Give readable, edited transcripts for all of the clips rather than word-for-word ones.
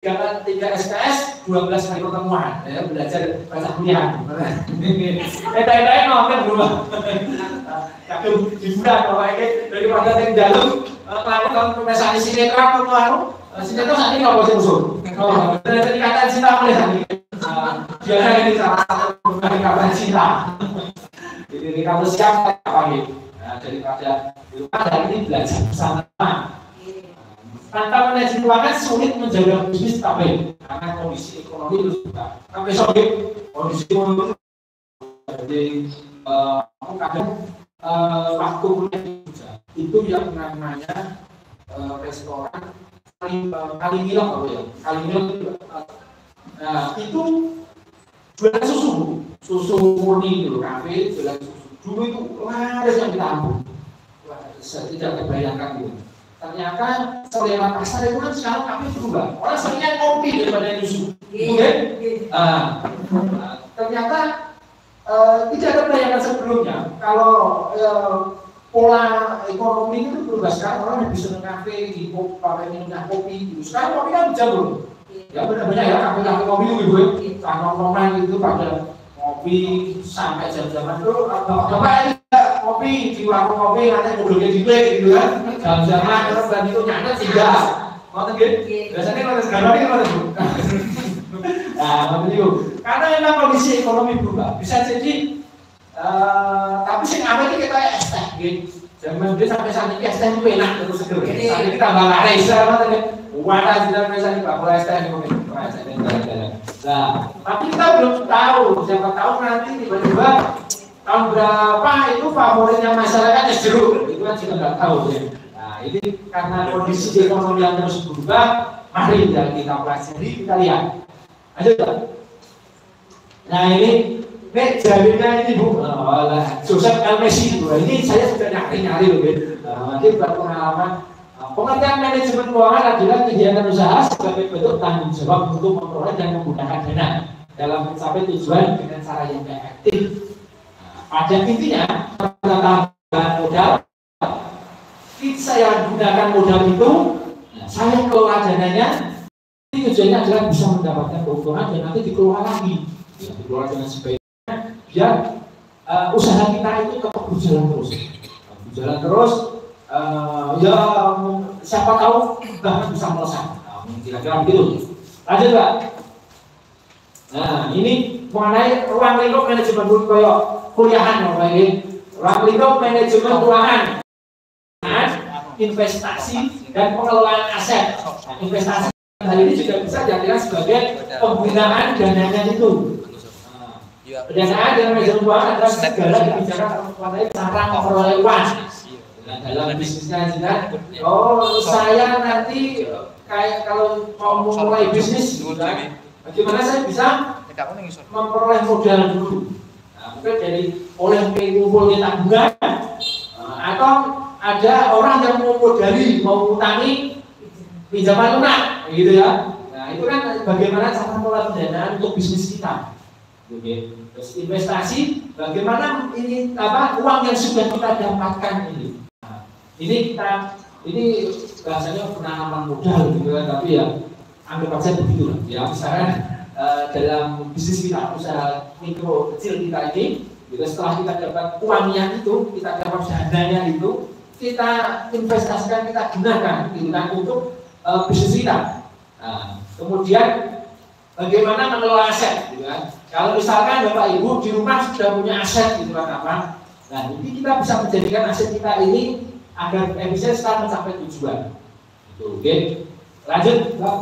3 SKS, 12 kali pertemuan, ya, belajar bahasa kuliah. Kita nonton dulu. Kadung hiburan pokoknya daripada yang jalur kalau pemeriksaan sinetron atau sinetron saat ini nggak boleh musuh. Dari kata cinta boleh saat ini. Biasanya ini salah satu dari kata cinta. Jadi kalau siap apa gitu. Daripada di rumah hari ini belajar bersama. Tanpa manajemen keuangan sulit menjaga bisnis stabil karena kondisi ekonomi terus buka. Tapi soalnya kondisi ekonomi jadi kadang waktu kuliah itu yang namanya restoran Kalimilok apa ya? Kalimilok nah itu jualan susu murni itu kafe jualan susu dulu itu laris yang kita ambil saya tidak terbayangkan gitu. Ternyata selera pasar itu kan sekarang kami berubah. Orang seringnya kopi daripada susu. Ternyata tidak ada bayangan sebelumnya. Kalau pola ekonomi itu berubah sekarang orang lebih senang kafe di minum kopi. Gitu. Sekarang kopi kan jauh. Ya benar-benar ya kafe kopi itu gitu. Nongkrongan itu pada kopi sampai jam-jaman itu. Bapak kopi di warung kopi nanti ngobrolnya di play gitu kan jam-jaman terus dan itu nyanyi tidak mau gitu biasanya kalau sekarang ini kalau itu nah mau itu karena memang kondisi ekonomi berubah bisa jadi tapi sih apa ini kita es teh gitu zaman dulu sampai saat ini es teh itu enak terus seger saat ini tambah lari sama tadi wadah sudah biasa nih pak kalau es teh nah tapi kita belum tahu siapa tahu nanti tiba-tiba tahun berapa itu favoritnya masyarakat es jeruk itu kan juga nggak tahu ya. Nah ini karena kondisi ekonomi yang terus berubah, mari kita pelajari kita lihat. Lanjut. Nah ini jaringan ini bu, Joseph L. Messi ini saya sudah nyari loh ya. Nanti buat pengalaman. Pengertian manajemen keuangan adalah kegiatan usaha sebagai bentuk tanggung jawab untuk memperoleh dan menggunakan dana dalam mencapai tujuan dengan cara yang efektif. Pada intinya, tambahan modal, saya gunakan modal itu, saya kelola dananya, ini tujuannya adalah bisa mendapatkan keuntungan dan nanti dikelola lagi, dikelola dengan sebaiknya, biar usaha kita itu tetap berjalan terus, ya siapa tahu bahkan bisa melesat, kira-kira begitu. Lanjut Pak. Nah ini mengenai ruang lingkup manajemen kuliahan ini ruang lingkup manajemen keuangan, investasi dan pengelolaan aset. Investasi hari ini juga bisa dijadikan sebagai penggunaan dananya itu. Pendanaan dan manajemen keuangan adalah segala kebijakan mengenai cara memperoleh uang. Dalam bisnisnya juga, saya nanti kayak kalau mau mulai bisnis, bagaimana saya bisa memperoleh modal dulu. Mungkin dari oleh kumpulnya tabungan atau ada orang yang mau modali, mau utangi pinjaman lunak, gitu ya. Nah itu kan bagaimana cara mengelola pendanaan untuk bisnis kita. Oke. Terus investasi, bagaimana ini uang yang sudah kita dapatkan ini. Nah, ini bahasanya penanaman modal gitu kan, tapi ya anggap saja begitu lah. Ya misalkan dalam bisnis kita, usaha mikro kecil kita ini, setelah kita dapat uangnya itu, kita dapat dananya itu, kita investasikan, kita gunakan, gitu kan, untuk bisnis kita. Nah, kemudian bagaimana mengelola aset, gitu kan? Kalau misalkan Bapak Ibu di rumah sudah punya aset, gitu kan apa? Nah, ini kita bisa menjadikan aset kita ini agar efisien setelah mencapai tujuan. Gitu, oke? Lanjut, Pak.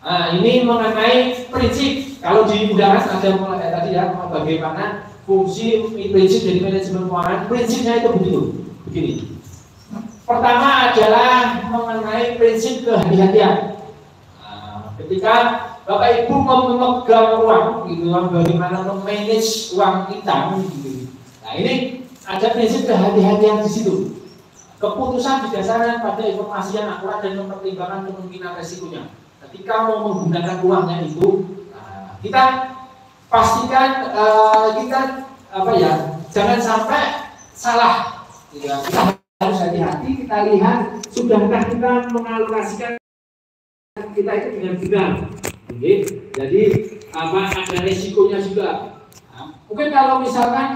Nah, ini mengenai prinsip. Kalau di undangan ada mulai tadi ya, bagaimana fungsi prinsip dari manajemen keuangan. Prinsipnya itu begini. Pertama adalah mengenai prinsip kehati-hatian. Nah, ketika Bapak Ibu memegang uang, gitu, bagaimana memanage uang kita, gitu. Nah, ini ada prinsip kehati-hatian di situ. Keputusan didasarkan pada informasi yang akurat dan mempertimbangkan kemungkinan resikonya. Ketika mau menggunakan uangnya itu, kita pastikan jangan sampai salah. Kita harus hati-hati. Kita lihat sudahkah kita mengalokasikan kita itu dengan benar. Jadi apa ada resikonya juga. Nah, mungkin kalau misalkan